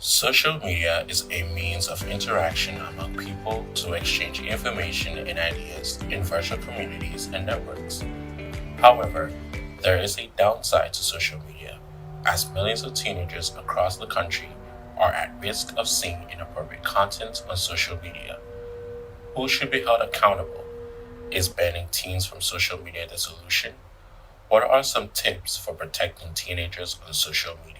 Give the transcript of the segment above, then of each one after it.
Social media is a means of interaction among people to exchange information and ideas in virtual communities and networks. However, there is a downside to social media, as millions of teenagers across the country are at risk of seeing inappropriate content on social media. Who should be held accountable? Is banning teens from social media the solution? What are some tips for protecting teenagers on social media?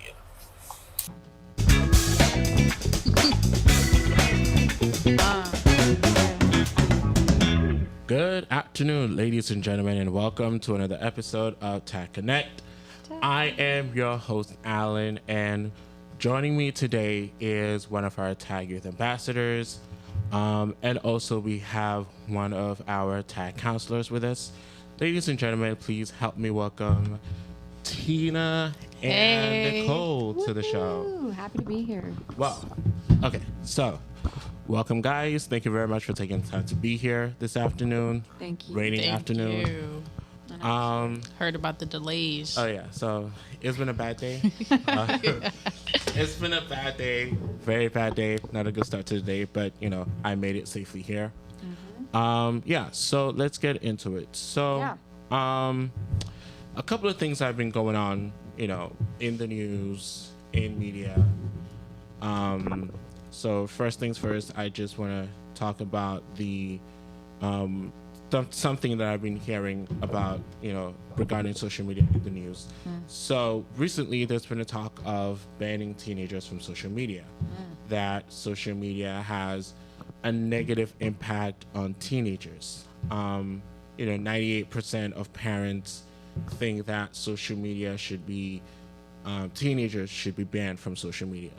Good afternoon, ladies and gentlemen, and welcome to another episode of Tech Connect. I am your host, Alan, and joining me today is one of our Tag Youth ambassadors, and also we have one of our Tag counselors with us. Ladies and gentlemen, please help me welcome Tina and Nicole to the show. Woo, happy to be here. Well, okay, so welcome, guys. Thank you very much for taking the time to be here this afternoon. Thank you. Rainy Thank afternoon. you. Heard about the delays. Oh yeah, so it's been a bad day. It's been a bad day, very bad day. Not a good start to the day, but I made it safely here. So let's get into it. So, a couple of things have been going on, in the news, in media. So first things first, I just want to talk about the something that I've been hearing about, regarding social media in the news. So recently, there's been a talk of banning teenagers from social media. That social media has a negative impact on teenagers. 98% of parents think that social media should be, teenagers should be banned from social media.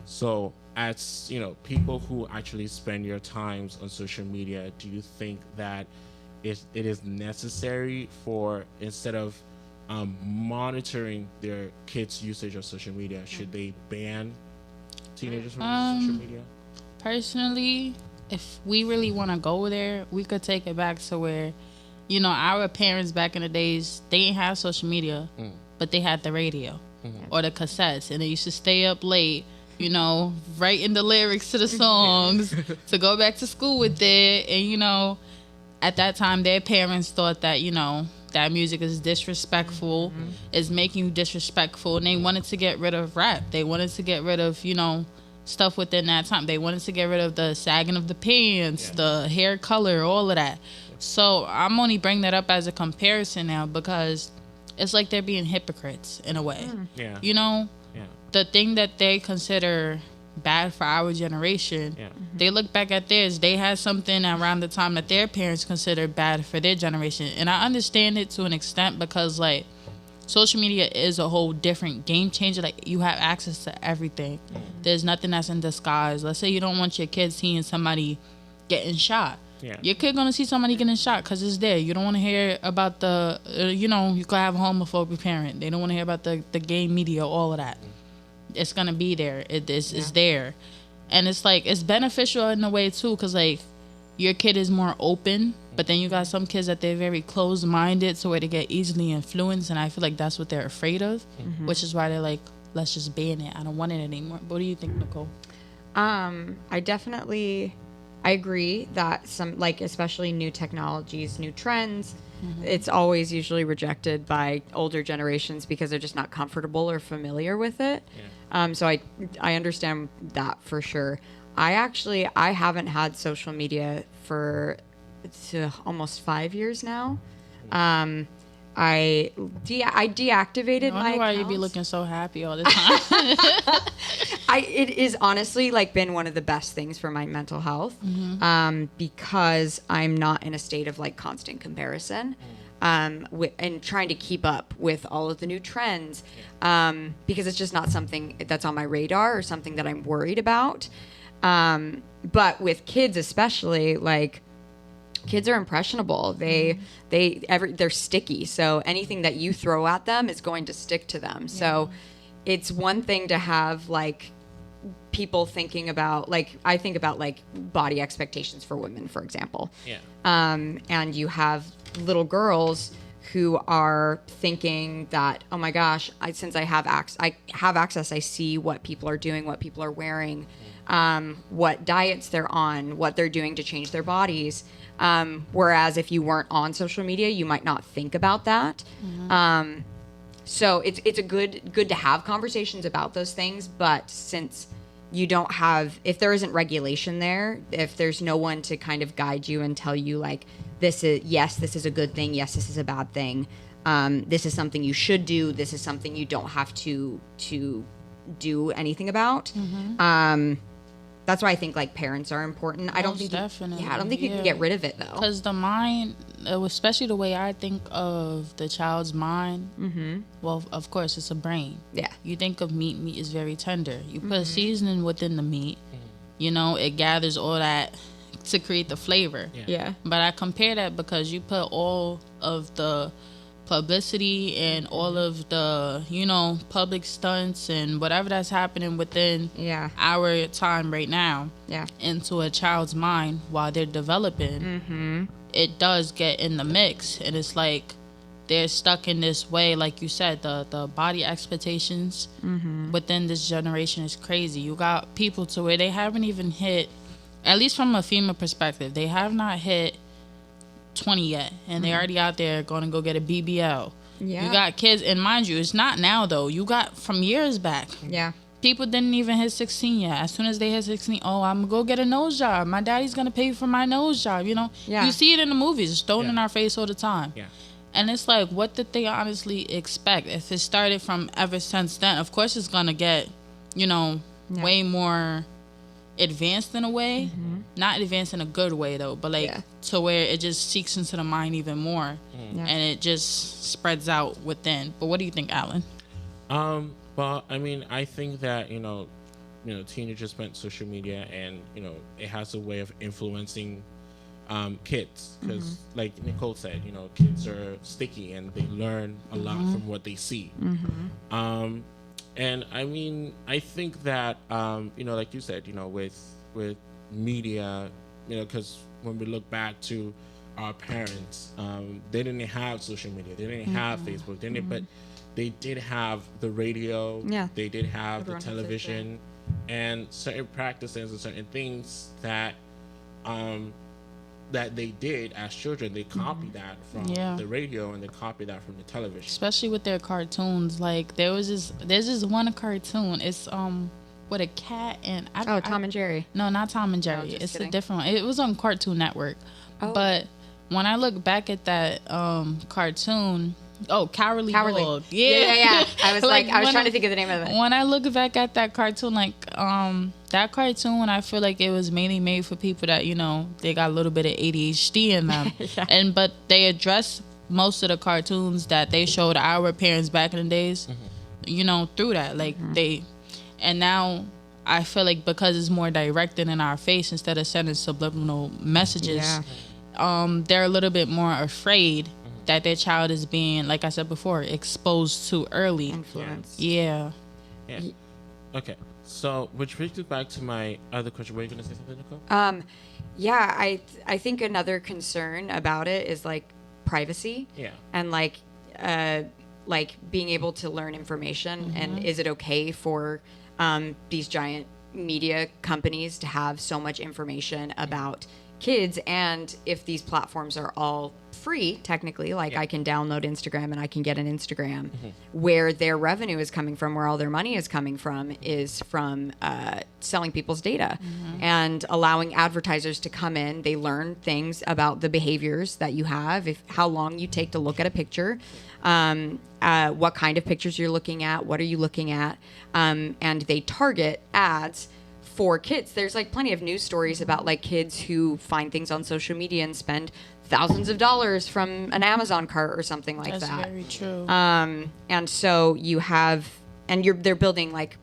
So as people who actually spend your times on social media, do you think that it is necessary for, instead of monitoring their kids' usage of social media, should they ban teenagers from social media? Personally, if we really want to go there, we could take it back to where, our parents back in the days, they didn't have social media, but they had the radio or the cassettes, and they used to stay up late, writing the lyrics to the songs to go back to school with it. And, at that time, their parents thought that, that music is disrespectful, is making you disrespectful, and they wanted to get rid of rap. They wanted to get rid of, stuff within that time. They wanted to get rid of the sagging of the pants, the hair color, all of that. So I'm only bringing that up as a comparison now because it's like they're being hypocrites in a way. The thing that they consider bad for our generation, they look back at theirs. They had something around the time that their parents considered bad for their generation. And I understand it to an extent because, like, social media is a whole different game changer. Like, you have access to everything. There's nothing that's in disguise. Let's say you don't want your kids seeing somebody getting shot. Your kid gonna see somebody getting shot because it's there. You don't want to hear about the, you could have a homophobic parent. They don't want to hear about the gay media, all of that. It's gonna be there. It's there, and it's like it's beneficial in a way too, because like your kid is more open, but then you got some kids that they're very closed-minded, so where they get easily influenced, and I feel like that's what they're afraid of, which is why they're like, let's just ban it. I don't want it anymore. What do you think, Nicole? I agree that some, like, especially new technologies, new trends, it's always usually rejected by older generations because they're just not comfortable or familiar with it. So I understand that for sure. I haven't had social media for almost 5 years now. I deactivated my why accounts. you be looking so happy all the time. It is honestly like been one of the best things for my mental health, because I'm not in a state of like constant comparison, and trying to keep up with all of the new trends, because it's just not something that's on my radar or something that I'm worried about. But with kids especially, like, kids are impressionable. They're sticky. So anything that you throw at them is going to stick to them. So it's one thing to have like people thinking about, like, I think about like body expectations for women, for example. And you have little girls who are thinking that, oh my gosh, since I have access, I see what people are doing, what people are wearing, what diets they're on, what they're doing to change their bodies. Whereas if you weren't on social media, you might not think about that. So it's a good to have conversations about those things, but since you don't have, if there isn't regulation there, if there's no one to kind of guide you and tell you like, this is a good thing, yes, this is a bad thing, this is something you should do, this is something you don't have to do anything about. That's why I think like parents are important. I don't think definitely. I don't think you can get rid of it though. Because the mind, especially the way I think of the child's mind, well, of course, it's a brain. Yeah. You think of meat is very tender. You put a seasoning within the meat, you know, it gathers all that to create the flavor. Yeah. But I compare that because you put all of the publicity and all of the, you know, public stunts and whatever that's happening within our time right now into a child's mind while they're developing, it does get in the mix. And it's like they're stuck in this way, like you said, the body expectations within this generation is crazy. You got people to where they haven't even hit, at least from a female perspective, they have not hit 20 yet, and they're already out there going to go get a BBL. You got kids, and mind you, it's not now though. You got from years back. People didn't even hit 16 yet. As soon as they hit 16, oh, I'm gonna go get a nose job. My daddy's gonna pay for my nose job. You know, you see it in the movies. It's thrown in our face all the time. And it's like, what did they honestly expect? If it started from ever since then, of course it's gonna get, you know, way more advanced in a way, not advanced in a good way though, but like to where it just seeks into the mind even more, and it just spreads out within. But what do you think, Alan? Well, I mean, I think that you know, teenagers spend social media, and you know, it has a way of influencing kids because, like Nicole said, you know, kids are sticky and they learn a lot from what they see. And I mean, I think that, you know, like you said, you know, with media, you know, because when we look back to our parents, they didn't have social media, they didn't have Facebook, but they did have the radio, they did have the television, and certain practices and certain things that that they did as children. They copied that from the radio, and they copied that from the television, especially with their cartoons. Like there's this one cartoon, it's with a cat and Tom and Jerry. No, not Tom and Jerry, it's kidding. A different one. It was on Cartoon Network. But when I look back at that cartoon, Cowardly Dog. Yeah. I was like I was trying to think of the name of it. When I look back at that cartoon, like that cartoon, I feel like it was mainly made for people that, you know, they got a little bit of ADHD in them. But they address most of the cartoons that they showed our parents back in the days, you know, through that. Like and now I feel like because it's more directed in our face instead of sending subliminal messages, they're a little bit more afraid that their child is being, like I said before, exposed to early. Influence. Yeah. Okay. So, which brings us back to my other question. Were you going to say something, Nicole? I think another concern about it is like privacy. And like being able to learn information. And is it okay for these giant media companies to have so much information about kids? And if these platforms are all free, technically, like I can download Instagram and I can get an Instagram, where their revenue is coming from, where all their money is coming from, is from selling people's data and allowing advertisers to come in. They learn things about the behaviors that you have, how long you take to look at a picture, what kind of pictures you're looking at, what are you looking at, and they target ads for kids. There's like plenty of news stories about like kids who find things on social media and spend thousands of dollars from an Amazon cart or something like that. That's very true. And so you have, and they're building like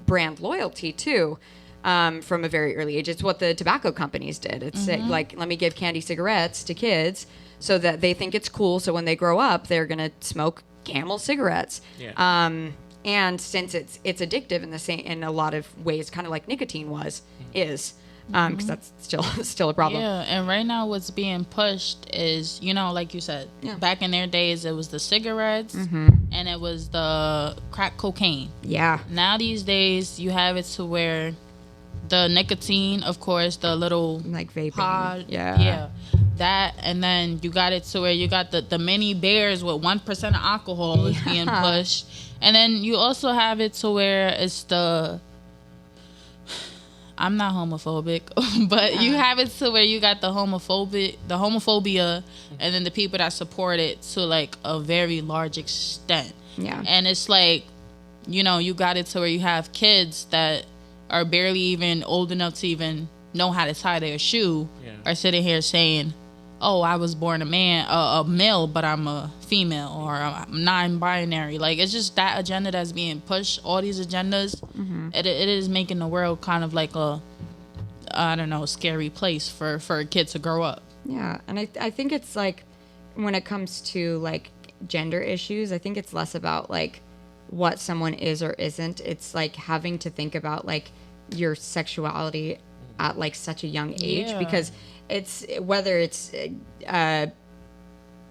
brand loyalty too, from a very early age. It's what the tobacco companies did. It's like, let me give candy cigarettes to kids so that they think it's cool. So when they grow up, they're gonna smoke Camel cigarettes. And since it's addictive in a lot of ways, kind of like nicotine is, because that's still a problem. Yeah, and right now what's being pushed is, like you said, back in their days it was the cigarettes and it was the crack cocaine. Yeah. Now these days you have it to where the nicotine, of course, the little Like vaping. pod, Yeah. that, and then you got it to where you got the mini bears with 1% of alcohol is being pushed, and then you also have it to where it's the, I'm not homophobic, but you have it to where you got the homophobia, and then the people that support it to like a very large extent. Yeah. And it's like, you got it to where you have kids that are barely even old enough to even know how to tie their shoe, are sitting here saying, oh, I was born a male, but I'm a female, or I'm non-binary. Like, it's just that agenda that's being pushed, all these agendas. It is making the world kind of like a, I don't know, scary place for a kid to grow up. Yeah, and I think it's like, when it comes to like gender issues, I think it's less about like what someone is or isn't. It's like having to think about like your sexuality at like such a young age, because it's whether it's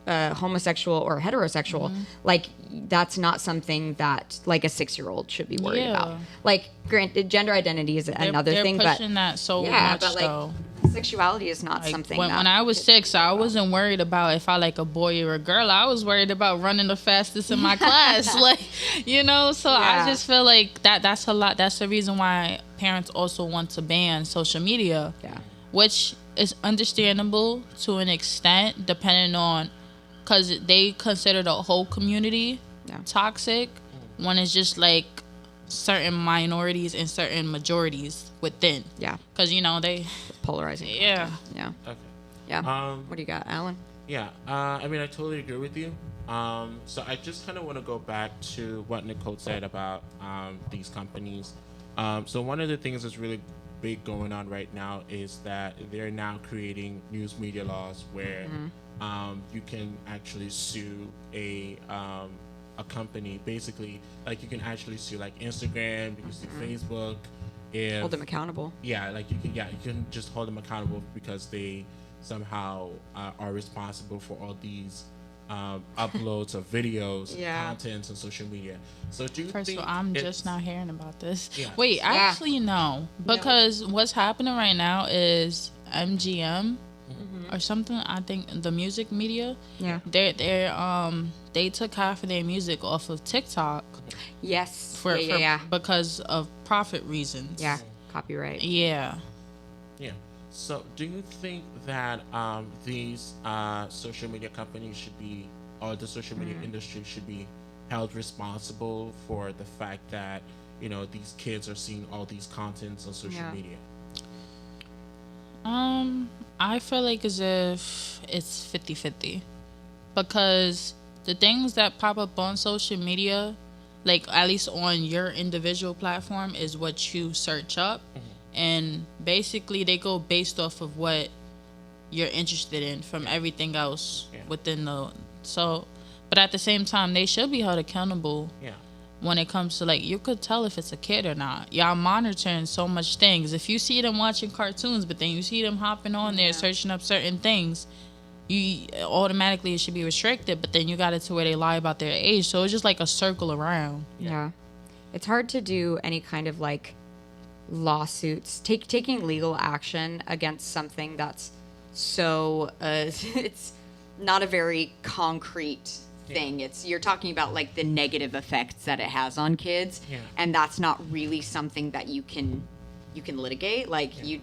homosexual or heterosexual, like that's not something that like a 6-year-old should be worried about. Like, granted, gender identity is another thing, they're but pushing that so much, but like though. sexuality is not Like, something when I was 6, I wasn't worried about if I like a boy or a girl. I was worried about running the fastest in my class, like, so I just feel like that's a lot. That's the reason why parents also want to ban social media, which is understandable to an extent, depending on, because they consider the whole community toxic, when it's just like certain minorities and certain majorities within. Yeah. Because, they... polarizing. Yeah. Yeah. Okay. Yeah. What do you got, Alan? Yeah. I mean, I totally agree with you. So I just kind of want to go back to what Nicole said about these companies. So one of the things that's really big going on right now is that they're now creating news media laws where you can actually sue a company. Basically, like, you can actually sue like Instagram, you can sue Facebook. If, Hold them accountable. Yeah, like you can just hold them accountable because they somehow are responsible for all these uploads of videos, contents on social media. So do you First think of all, I'm just not hearing about this. Yeah. Wait, actually, no. Because what's happening right now is MGM or something, I think, the music media. Yeah. They took half of their music off of TikTok. Yes. Because of profit reasons. Yeah. Copyright. Yeah. Yeah. So do you think that these social media companies should be, or the social media industry should be held responsible for the fact that, these kids are seeing all these contents on social media? I feel like as if it's 50-50. Because the things that pop up on social media, like at least on your individual platform, is what you search up. And basically they go based off of what you're interested in from everything else within but at the same time, they should be held accountable when it comes to, like, you could tell if it's a kid or not. Y'all monitoring so much things. If you see them watching cartoons, but then you see them hopping on there, searching up certain things, you automatically, it should be restricted, but then you got it to where they lie about their age. So it's just like a circle around. Yeah. It's hard to do any kind of like lawsuits, taking legal action against something that's so it's not a very concrete thing. You're talking about like the negative effects that it has on kids, and that's not really something that you can litigate. Like, you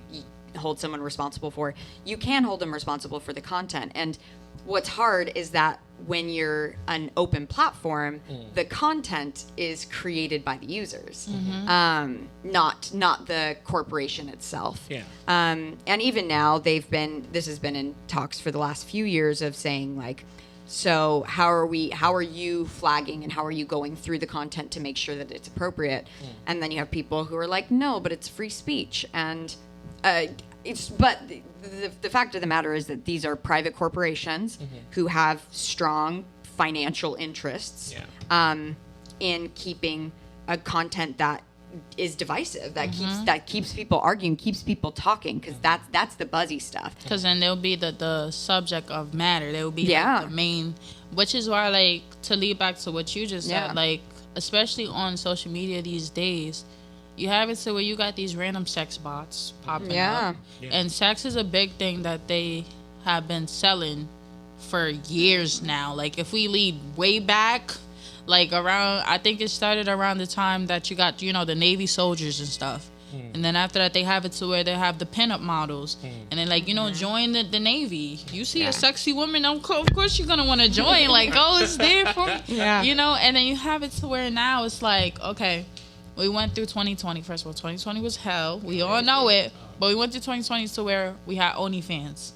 hold someone responsible for. You can hold them responsible for the content. And what's hard is that when you're an open platform, the content is created by the users, not the corporation itself. And even now, this has been in talks for the last few years of saying, like, so how are you flagging and how are you going through the content to make sure that it's appropriate? And then you have people who are like, no, but it's free speech. And but the fact of the matter is that these are private corporations who have strong financial interests in keeping a content that is divisive, that keeps people arguing, keeps people talking, because that's the buzzy stuff. Because then there'll be the subject of matter. There will be Yeah. like, the main, which is why, like, to lead back to what you just Yeah. said, like, especially on social media these days, you have it so where you got these random sex bots popping Yeah. up. And sex is a big thing that they have been selling for years now. Like, if we lead way back, like around, I think it started around the time that you got, you know, the Navy soldiers and stuff. And then after that, they have it to where they have the pinup models. And then, like, you know, join the Navy. You see Yeah. a sexy woman, of course you're going to want to join. Like, oh, it's there for me. Yeah. You know, and then you have it to where now it's like, okay, we went through 2020. First of all, 2020 was hell. We all know it. But we went through 2020 to where we had OnlyFans.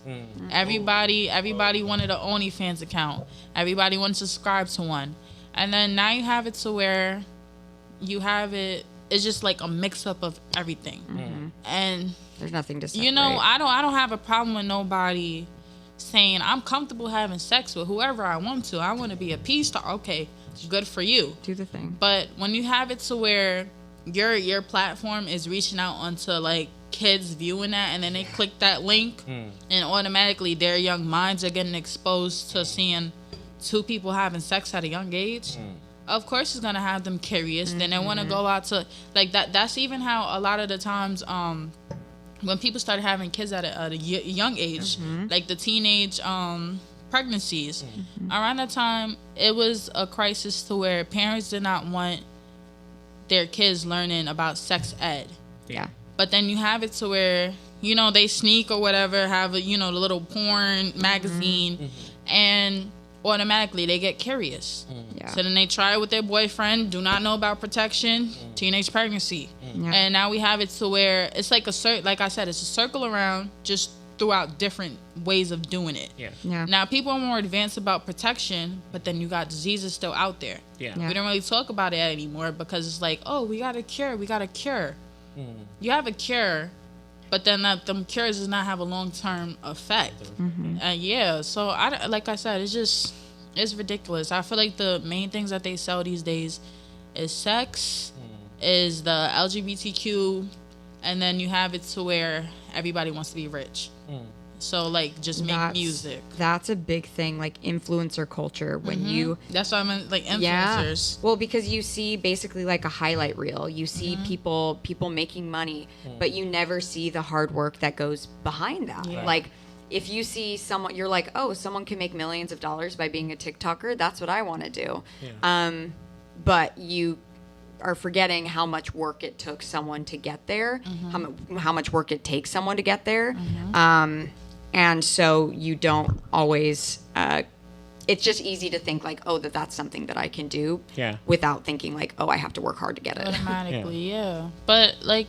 Everybody wanted an OnlyFans account. Everybody wanted to subscribe to one. And then now you have it to where you have it. It's just like a mix-up of everything. And There's nothing to separate. you know, I don't have a problem with nobody saying I'm comfortable having sex with whoever I want to. I want to be a peace star. Okay, good for you. do the thing. But when you have it to where your platform is reaching out onto like kids viewing that, and then they click that link, and automatically their young minds are getting exposed to seeing two people having sex at a young age. Of course, it's gonna have them curious. Then they want to go out to like that. That's even how a lot of the times when people started having kids at a young age, like the teenage pregnancies, around that time it was a crisis to where parents did not want their kids learning about sex ed. Yeah. But then you have it to where, you know, they sneak or whatever, have a, you know, the little porn magazine, and automatically they get curious. Yeah. So then they try it with their boyfriend, do not know about protection, teenage pregnancy. Yeah. And now we have it to where it's like like I said, it's a circle around just throughout different ways of doing it. Yeah. Now people are more advanced about protection, but then you got diseases still out there. Yeah. We don't really talk about it anymore because it's like, oh, we got a cure. You have a cure, but then them cures does not have a long-term effect. Yeah, so like I said, it's ridiculous. I feel like the main things that they sell these days is sex, is the LGBTQ, and then you have it to where everybody wants to be rich. So like just make music. That's a big thing, like influencer culture. When you That's why I'm like influencers. Well, because you see basically like a highlight reel. You see people making money, but you never see the hard work that goes behind that. Like if you see someone, you're like, oh, someone can make millions of dollars by being a TikToker. That's what I want to do. But you are forgetting how much work it took someone to get there, how much work it takes someone to get there. And so you don't always, it's just easy to think like, oh, that's something that I can do without thinking like, oh, I have to work hard to get it. Automatically, yeah. But like,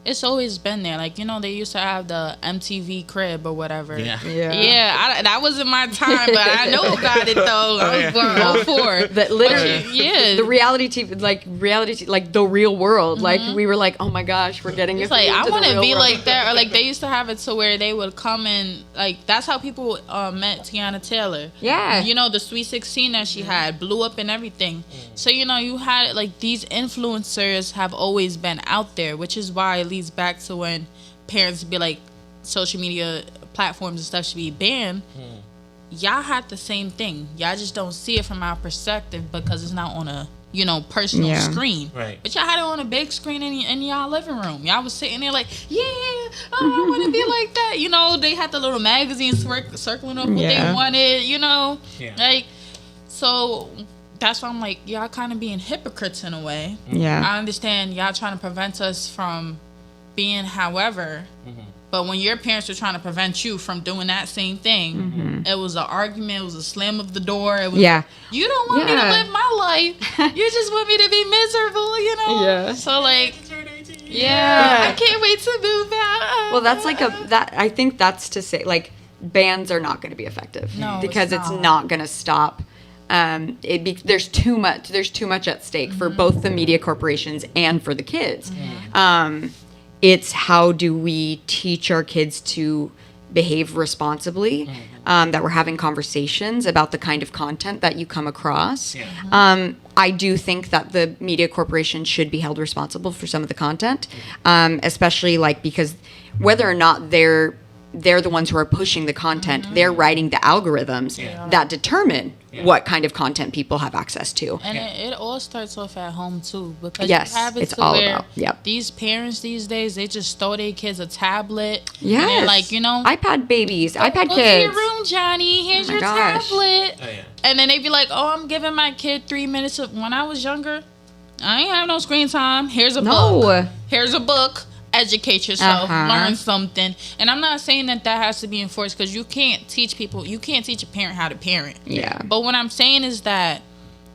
it's always been there. Like, you know, they used to have the MTV Crib or whatever. That wasn't my time, but I know about it though. I was born all for That literally, the reality TV, like the real world. Like we were like, oh my gosh, we're getting. It's like I want to be like that, or like they used to have it to where they would come in. Like that's how people met Tiana Taylor. Yeah, you know the Sweet 16 that she had blew up and everything. So you know you had like these influencers have always been out there, which is why it leads back to when parents be like social media platforms and stuff should be banned. Y'all had the same thing. Y'all just don't see it from our perspective because it's not on a personal screen. Right. But y'all had it on a big screen in y'all living room. Y'all was sitting there like, I want to be like that. You know, they had the little magazines circling up what they wanted. Like so. That's why I'm like, y'all kind of being hypocrites in a way. Yeah. I understand y'all trying to prevent us from being however, but when your parents were trying to prevent you from doing that same thing, it was an argument, it was a slam of the door. It was, you don't want me to live my life. You just want me to be miserable, Yeah. So like, I can't wait to move out. Well, that's like I think that's to say like bans are not going to be effective because it's not going to stop. There's too much at stake for both the media corporations and for the kids. It's how do we teach our kids to behave responsibly, that we're having conversations about the kind of content that you come across. I do think that the media corporation should be held responsible for some of the content, especially like because whether or not they're the ones who are pushing the content, they're writing the algorithms that determine what kind of content people have access to. And it all starts off at home too, because Yes, you have it it's to all where about- yep. these parents these days, they just throw their kids a tablet. Yes. And they're like, you know, iPad babies, iPad go kids. to your room, Johnny. Here's my your gosh. tablet. Oh, yeah. And then they be like, oh, I'm giving my kid 3 minutes of. When I was younger, I ain't have no screen time. Here's a book. No. Here's a book. Educate yourself. Uh-huh. Learn something. And I'm not saying that has to be enforced, because you can't teach people. You can't teach a parent how to parent. Yeah. But what I'm saying is that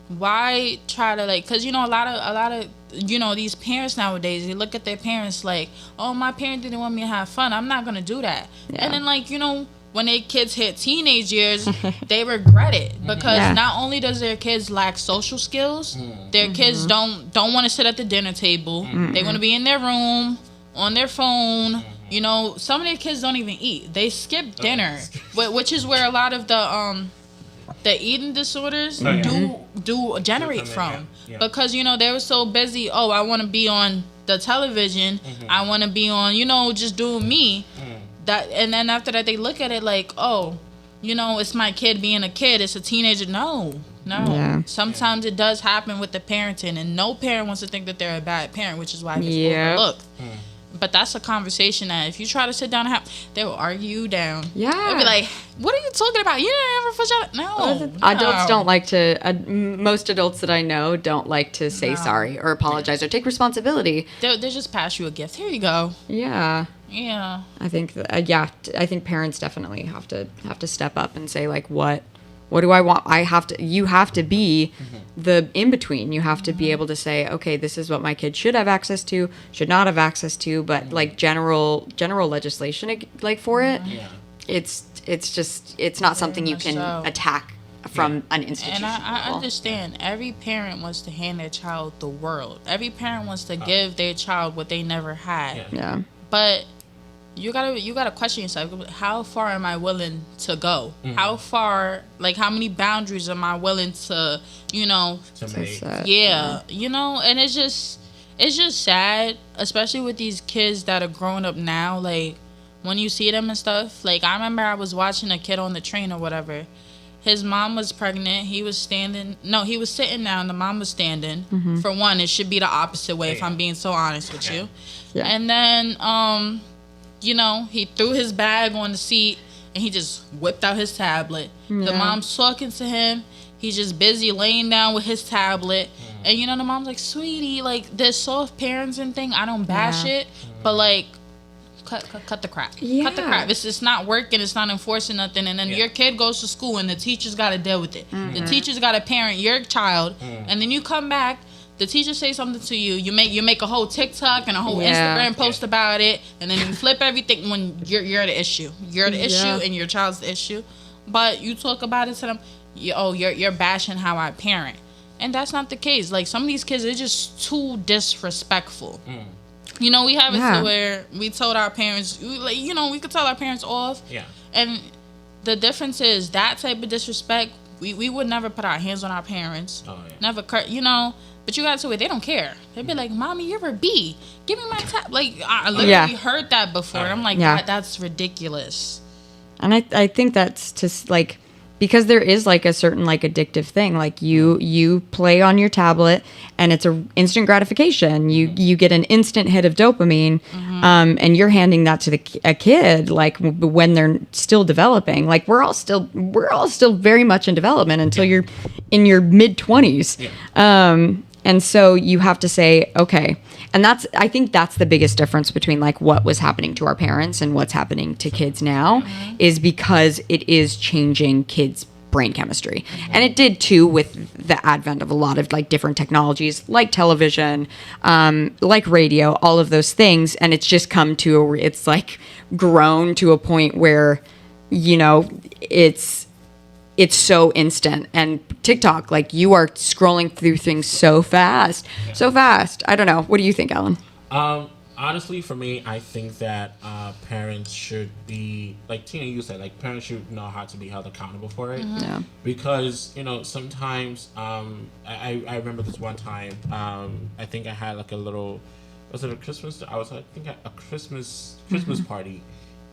why try to like, because you know a lot of you know these parents nowadays, they look at their parents like, oh, my parent didn't want me to have fun, I'm not gonna do that. Yeah. And then like, you know, when their kids hit teenage years, they regret it, because Yeah. not only does their kids lack social skills, their kids don't want to sit at the dinner table. They want to be in their room on their phone. You know, some of their kids don't even eat. They skip dinner, which is where a lot of the eating disorders Oh, yeah. do generate come in, from. yeah. Because, you know, they were so busy, oh, I want to be on the television, I want to be on, you know, just doing me. That, and then after that, they look at it like, oh, you know, it's my kid being a kid, it's a teenager. No. Yeah. Sometimes it does happen with the parenting, and no parent wants to think that they're a bad parent, which is why it's Yep. overlooked. But that's a conversation that if you try to sit down and have, they will argue you down. Yeah. They'll be like, what are you talking about? You didn't ever push out. No. Adults no. don't like to. Most adults that I know don't like to say No. sorry or apologize or take responsibility. They just pass you a gift. Here you go. Yeah, Yeah. I think. I think parents definitely have to step up and say like, what do I want? You have to be the in between. You have to be able to say, okay, this is what my kid should have access to, should not have access to, but like general legislation like for it. Yeah. It's not something you much can so. attack from an institution. And I level. understand every parent wants to hand their child the world. Every parent wants to give their child what they never had. Yeah. Yeah. But you gotta question yourself. How far am I willing to go? How far, like, how many boundaries am I willing to, you know? To make. Yeah, you know. And it's just sad, especially with these kids that are growing up now. Like, when you see them and stuff. Like, I remember I was watching a kid on the train or whatever. His mom was pregnant. He was standing. No, he was sitting down. The mom was standing. For one, it should be the opposite way, if I'm being so honest with you. Yeah. And then, you know, he threw his bag on the seat and he just whipped out his tablet. The Yeah. mom's talking to him. He's just busy laying down with his tablet. And, you know, the mom's like, sweetie, like, this soft parenting thing, I don't bash Yeah. it. But, like, cut the crap. Cut the Yeah. crap. It's not working. It's not enforcing nothing. And then your kid goes to school and the teacher's got to deal with it. The teacher's got to parent your child. And then you come back. The teacher say something to you. You make a whole TikTok and a whole Yeah. Instagram post about it, and then you flip everything when you're the issue. You're the issue, Yeah. and your child's the issue. But you talk about it to them. You're bashing how I parent, and that's not the case. Like, some of these kids are just too disrespectful. You know, we have it Yeah. to where we told our parents, we could tell our parents off. Yeah. And the difference is that type of disrespect. We would never put our hands on our parents. Oh, yeah. Never, you know. But you got to where they don't care. They'd be like, "Mommy, you're a B. Give me my tab." Like, I literally Yeah. heard that before. I'm like, Yeah. that's ridiculous. And I think that's just like, because there is like a certain like addictive thing. Like you play on your tablet and it's a instant gratification. You get an instant hit of dopamine, and you're handing that to a kid like when they're still developing. Like we're all still very much in development until you're in your mid-20s. And so you have to say, okay. And I think that's the biggest difference between like what was happening to our parents and what's happening to kids now, is because it is changing kids' brain chemistry. And it did too with the advent of a lot of like different technologies like television, like radio, all of those things. And it's just come to, it's like grown to a point where, you know, it's so instant. And TikTok, like you are scrolling through things so fast. I don't know. What do you think, Alan? honestly, for me, I think that parents should be, like Tina, you said, like parents should know how to be held accountable for it. Yeah. Because sometimes I remember this one time I think I had like a little, was it a Christmas? I think at a Christmas party,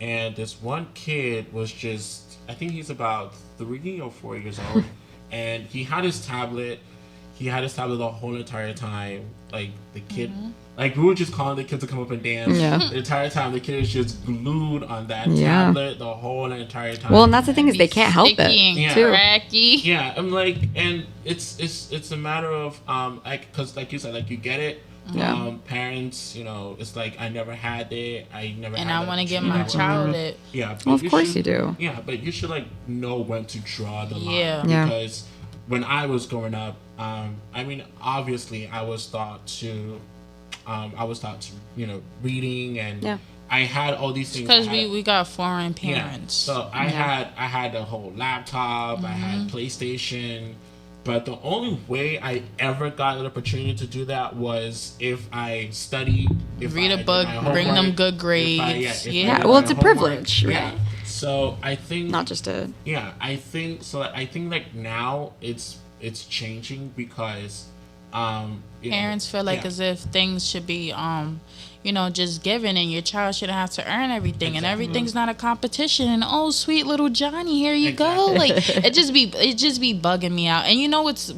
and this one kid was just, I think he's about 3 or 4 years old, and he had his tablet. He had his tablet the whole entire time. Like the kid, like we were just calling the kid to come up and dance. Yeah. The entire time the kid is just glued on that Yeah. tablet the whole entire time. Well, and that's the thing is they can't help Sticky it and Yeah. too. cracky. Yeah, I'm like, and it's a matter of like, because like you said, like you get it. Yeah. Parents, it's like I never had it. I never. And had I want to that give opportunity. my child it. Yeah, but Well, of course should- you do. Yeah, but you should like know when to draw the line. Yeah. Yeah. Because when I was growing up, I mean, obviously, I was taught to, reading, and Yeah. I had all these things. Because I had- we got foreign parents. yeah. So I had a whole laptop. I had PlayStation. But the only way I ever got an opportunity to do that was if I studied, if Read I a did book, my bring them homework, good if I- grades. if I Yeah. did Well, my it's a homework. privilege, Yeah. right? So I think Not just a I think like now it's changing because Parents feel like as if things should be just given, and your child shouldn't have to earn everything, and Exactly. everything's not a competition. And oh, sweet little Johnny, here you go. Exactly. Like it just be bugging me out. And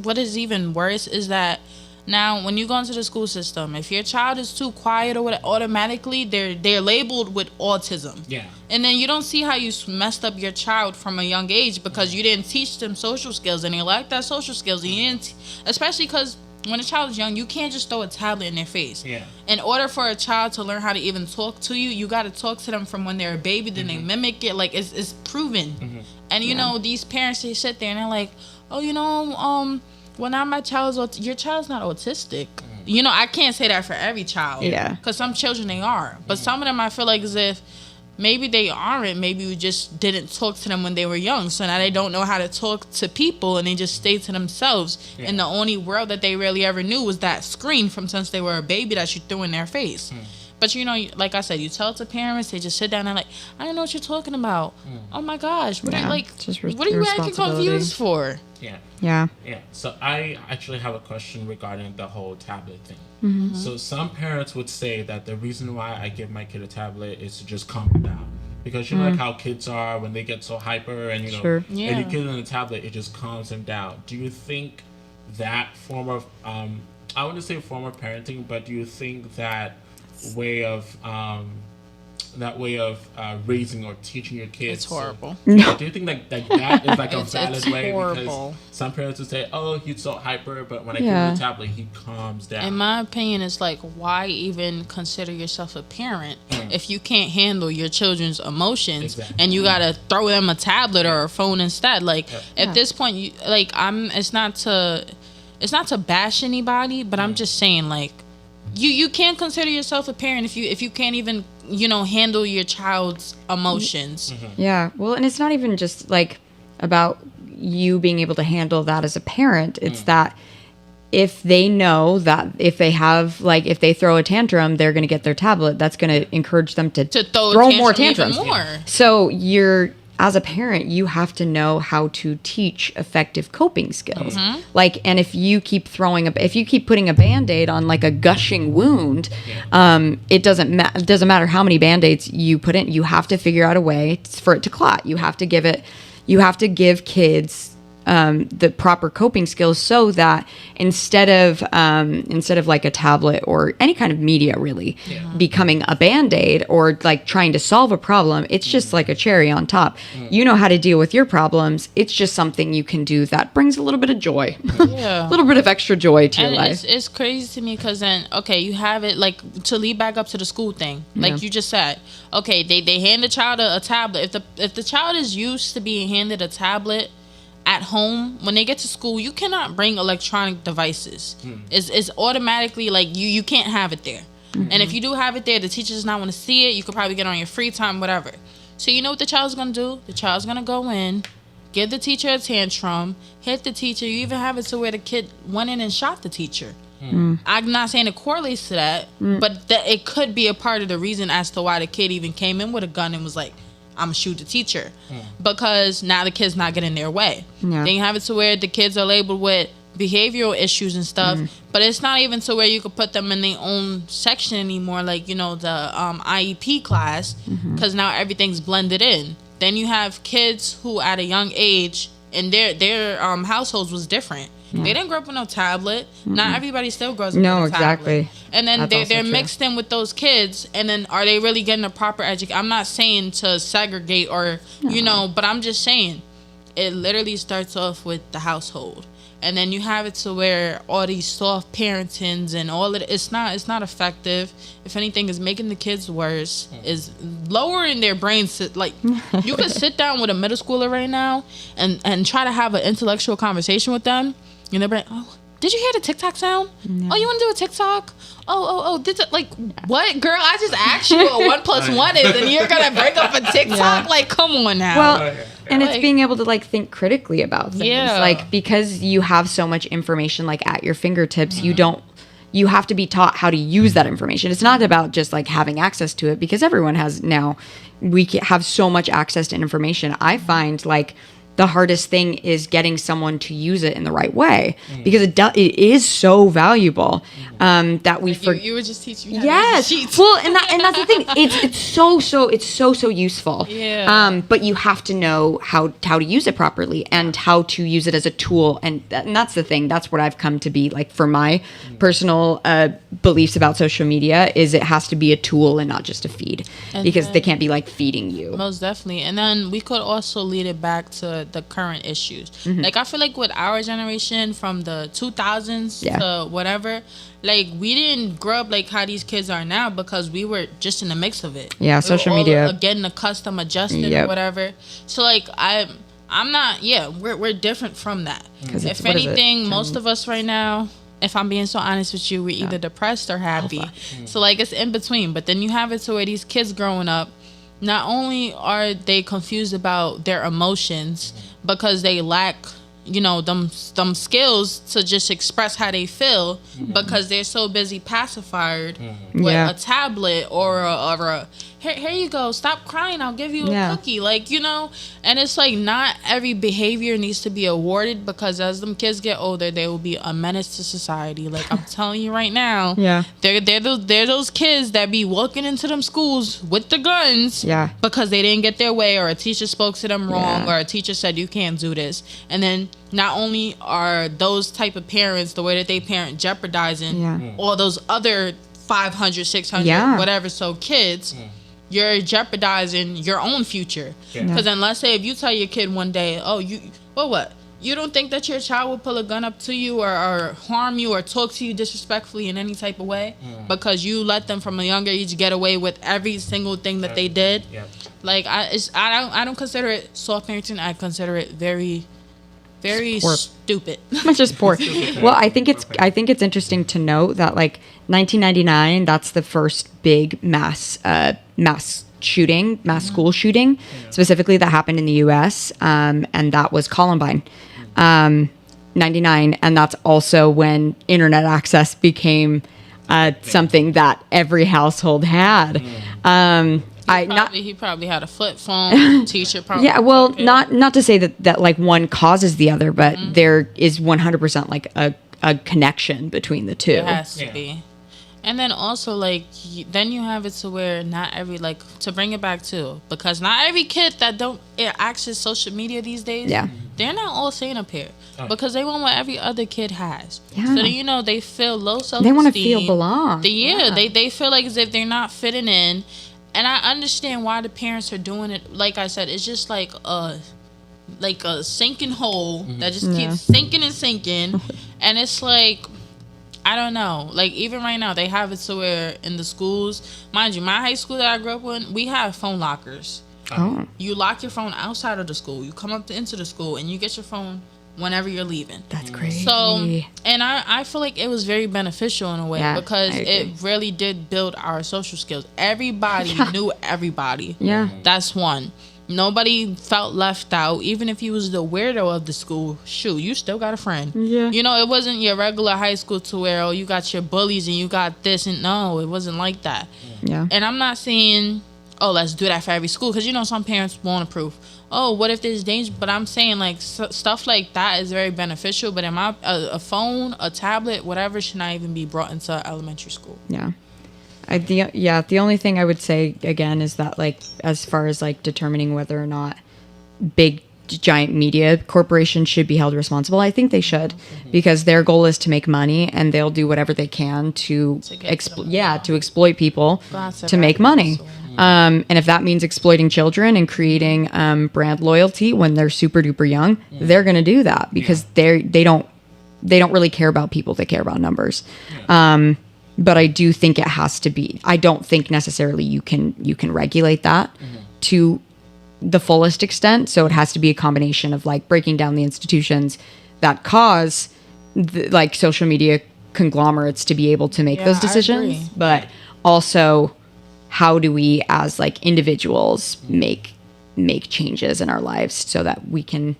what is even worse is that now when you go into the school system, if your child is too quiet or what, automatically they're labeled with autism. Yeah. And then you don't see how you messed up your child from a young age because you didn't teach them social skills, and they lack that social skills. And you didn't, especially because when a child is young, you can't just throw a tablet in their face. Yeah. In order for a child to learn how to even talk to you, you got to talk to them from when they're a baby. Then they mimic it. Like it's proven. And you know, these parents, they sit there and they're like, oh, well, now my child's your child's not autistic. I can't say that for every child. Yeah. Because some children they are, but some of them I feel like as if maybe they aren't. Maybe we just didn't talk to them when they were young, so now they don't know how to talk to people, and they just stay to themselves. Yeah. And the only world that they really ever knew was that screen from since they were a baby that you threw in their face. But like I said, you tell it to parents, they just sit down and like, I don't know what you're talking about. Oh my gosh, what Yeah, are you it's just what are you acting irresponsibility. confused for? Yeah. yeah. Yeah, so I actually have a question regarding the whole tablet thing. So some parents would say that the reason why I give my kid a tablet is to just calm them down. Because like how kids are when they get so hyper and Sure. and Yeah. you give them a tablet, it just calms them down. Do you think that form of I wouldn't say form of parenting, but do you think that way of raising or teaching your kids? It's horrible. Do you think that is like a valid It's way? horrible. Because some parents would say, "Oh, he's so hyper," but when I Yeah. give him the tablet, he calms down. In my opinion, it's like, why even consider yourself a parent if you can't handle your children's emotions Exactly. and you gotta throw them a tablet or a phone instead? Like, Yeah. at this point, it's not to bash anybody, but I'm just saying, like, you can't consider yourself a parent if you can't even handle your child's emotions. Yeah. Well, and it's not even just like about you being able to handle that as a parent. It's that if they know that if they throw a tantrum, they're going to get their tablet, that's going to encourage them to Throw a more tantrum tantrums. even more. So as a parent, you have to know how to teach effective coping skills. Like, and if you keep putting a Band-Aid on like a gushing wound, it doesn't matter how many Band-Aids you put in. You have to figure out a way for it to clot. You have to give kids the proper coping skills so that instead of like a tablet or any kind of media really becoming a Band-Aid or like trying to solve a problem, it's just like a cherry on top. You know how to deal with your problems. It's just something you can do that brings a little bit of joy, Yeah. a little bit of extra joy to your And life. it's crazy to me because then, okay, you have it, like, to lead back up to the school thing, like you just said. Okay, they hand the child a tablet. If the child is used to being handed a tablet at home, when they get to school, you cannot bring electronic devices. It's automatically like you can't have it there. And if you do have it there, the teacher does not want to see it. You could probably get on your free time, whatever. So you know what the child's gonna do? The child's gonna go in, give the teacher a tantrum, hit the teacher. You even have it to where the kid went in and shot the teacher. I'm not saying it correlates to that, but that it could be a part of the reason as to why the kid even came in with a gun and was like, I'm gonna shoot the teacher, because now the kid's not getting their way. Yeah. Then you have it to where the kids are labeled with behavioral issues and stuff, but it's not even to where you could put them in their own section anymore, like, you know, the IEP class, because now everything's blended in. Then you have kids who at a young age, and their households was different. They didn't grow up with no tablet. Not everybody still grows up with a tablet. Exactly. And then That's they're also true. mixed in with those kids, and then are they really getting a proper education? I'm not saying to segregate or, you know, but I'm just saying it literally starts off with the household. And then you have it to where all these soft parentings and all of it, it's not effective. If anything, is making the kids worse, is lowering their brains. Like, you could sit down with a middle schooler right now and try to have an intellectual conversation with them, and they're like, oh, did you hear the TikTok sound? No. Oh, you want to do a TikTok? Oh, did it, like, what, girl? I just asked you what 1 + 1 is, and you're gonna break up a TikTok? Yeah. Like, come on now. Well, and it's Like- being able to like think critically about things. Yeah. Like, because you have so much information like at your fingertips, you have to be taught how to use that information. It's not about just like having access to it, because everyone has now, have so much access to information. I find like the hardest thing is getting someone to use it in the right way, because it is so valuable that we forget. you were just teaching me how to use Yes. the sheets. Well, and that's the thing. It's so useful. Yeah. But you have to know how to use it properly and how to use it as a tool. And that's the thing. That's what I've come to be like for my personal beliefs about social media, is it has to be a tool and not just a feed, And because then- they can't be like feeding you. Most definitely. And then we could also lead it back to the current issues. Like, I feel like with our generation from the 2000s Yeah. to whatever, like, we didn't grow up like how these kids are now, because we were just in the mix of it. Yeah, We were social all, media. getting accustomed, adjusted, or Yep. whatever. So, like, I'm not, we're different from that. 'Cause it's- If what is it? anything, most of us right now, if I'm being so honest with you, we're either depressed or happy. So, like, it's in between. But then you have it to where these kids growing up, not only are they confused about their emotions because they lack, you know, them skills to just express how they feel, because they're so busy pacified with Yeah. a tablet or a here you go, stop crying, I'll give you a Yeah. cookie, like, you know. And it's like, not every behavior needs to be awarded, because as them kids get older, they will be a menace to society. Like, I'm telling you right now, Yeah. they're those kids that be walking into them schools with the guns, Yeah. because they didn't get their way, or a teacher spoke to them wrong, Yeah. or a teacher said you can't do this. And then not only are those type of parents, the way that they parent, jeopardizing Yeah. all those other 500, 600, Yeah. whatever, so kids, you're jeopardizing your own future. Yeah. Because then, let's say if you tell your kid one day, oh, what? You don't think that your child will pull a gun up to you or harm you or talk to you disrespectfully in any type of way, because you let them from a younger age get away with every single thing that they did? Yeah. Like, I don't consider it soft parenting. I consider it very, very Poor. stupid. It's just poor. Well, I think it's interesting to note that like 1999, that's the first big mass shooting, mass school shooting, specifically that happened in the U.S. And that was Columbine, 99, and that's also when internet access became something that every household had. He probably had a flip phone. Teacher probably. Yeah, well, okay. not to say that like one causes the other, but there is 100% like a connection between the two. It has to Yeah. be. And then also, like, then you have it to where not every, like, to bring it back to, because not every kid that don't access social media these days, Yeah. they're not all sane up here, because they want what every other kid has. Yeah. So then, you know, they feel low self-esteem. They want to feel belong. They feel like as if they're not fitting in. And I understand why the parents are doing it. Like I said, it's just like a sinking hole that just keeps sinking and sinking. And it's like, I don't know. Like, even right now, they have it to where in the schools, mind you, my high school that I grew up in, we have phone lockers. Oh. You lock your phone outside of the school. You come up into the school and you get your phone whenever you're leaving. That's crazy. So, and I feel like it was very beneficial in a way, Yeah, because I agree. it really did build our social skills. Everybody knew everybody. Yeah. That's one. Nobody felt left out. Even if you was the weirdo of the school, shoot, you still got a friend. Yeah. You know, it wasn't your regular high school to where, oh, you got your bullies and you got this. And no, it wasn't like that. Yeah. And I'm not saying, oh, let's do that for every school. Because, you know, some parents won't approve. Oh, what if there's danger? But I'm saying, like, stuff like that is very beneficial. But a phone, a tablet, whatever should not even be brought into elementary school. Yeah. The only thing I would say again is that, like, as far as like determining whether or not big giant media corporations should be held responsible, I think they should, because their goal is to make money and they'll do whatever they can to exploit people to make money. And if that means exploiting children and creating brand loyalty when they're super duper young, they're going to do that because they don't really care about people. They care about numbers. But I do think it has to be. I don't think necessarily you can regulate that to the fullest extent. So it has to be a combination of like breaking down the institutions that cause like social media conglomerates to be able to make those decisions. But also, how do we as like individuals make changes in our lives so that we can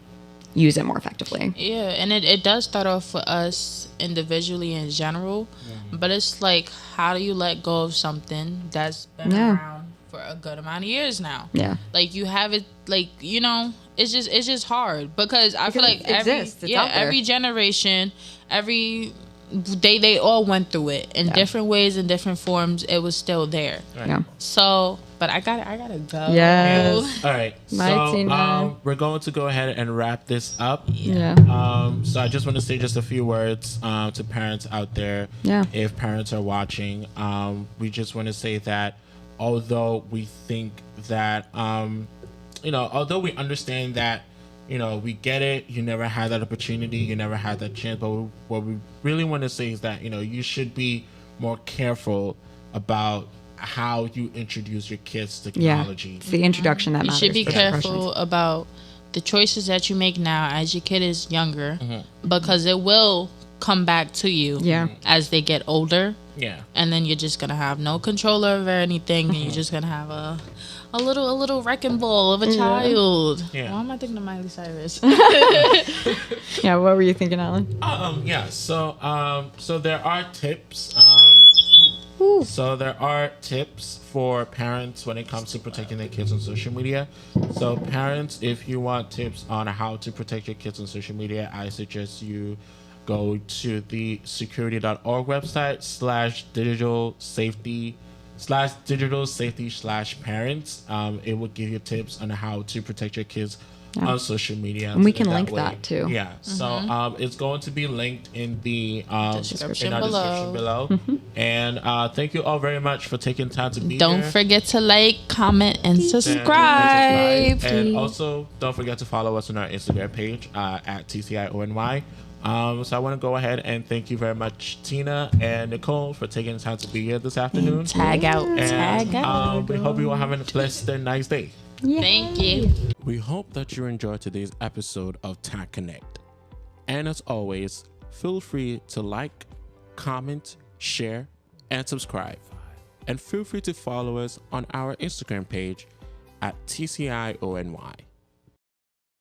use it more effectively? Yeah, and it does start off for us individually in general, but it's like, how do you let go of something that's been around for a good amount of years now? Yeah. Like, you have it, like, you know, it's just hard because I feel like it exists. It's out there. every generation, they all went through it in different ways, in different forms. It was still there. Right. Yeah. So, but I gotta go. Yes. All right. Bye, Tina. We're going to go ahead and wrap this up. Yeah. So I just want to say just a few words to parents out there. Yeah. If parents are watching, we just want to say that although we think that, although we understand that, we get it, you never had that opportunity, you never had that chance, but what we really want to say is that, you should be more careful about how you introduce your kids to technology. It's the introduction that You matters. should be for careful expressions. about the choices that you make now as your kid is younger, because it will come back to you as they get older. Yeah. And then you're just gonna have no control over anything, and you're just gonna have a little wrecking ball of a child. Yeah. Why am I thinking of Miley Cyrus? Yeah, what were you thinking, Alan? So there are tips. So there are tips for parents when it comes to protecting their kids on social media. So parents, if you want tips on how to protect your kids on social media, I suggest you go to the security.org website /digital safety/parents. It will give you tips on how to protect your kids on social media. And we can that link way. that too. Yeah. So it's going to be linked in the Description in our description below. And thank you all very much for taking time to be Don't here. forget to like, comment, and subscribe. And also, don't forget to follow us on our Instagram page at TCIONY. So I want to go ahead and thank you very much, Tina and Nicole, for taking the time to be here this afternoon. Tag out. And we hope you all having a blessed and nice day. Thank you. We hope that you enjoyed today's episode of Tag Connect. And as always, feel free to like, comment, share, and subscribe. And feel free to follow us on our Instagram page at TCIONY.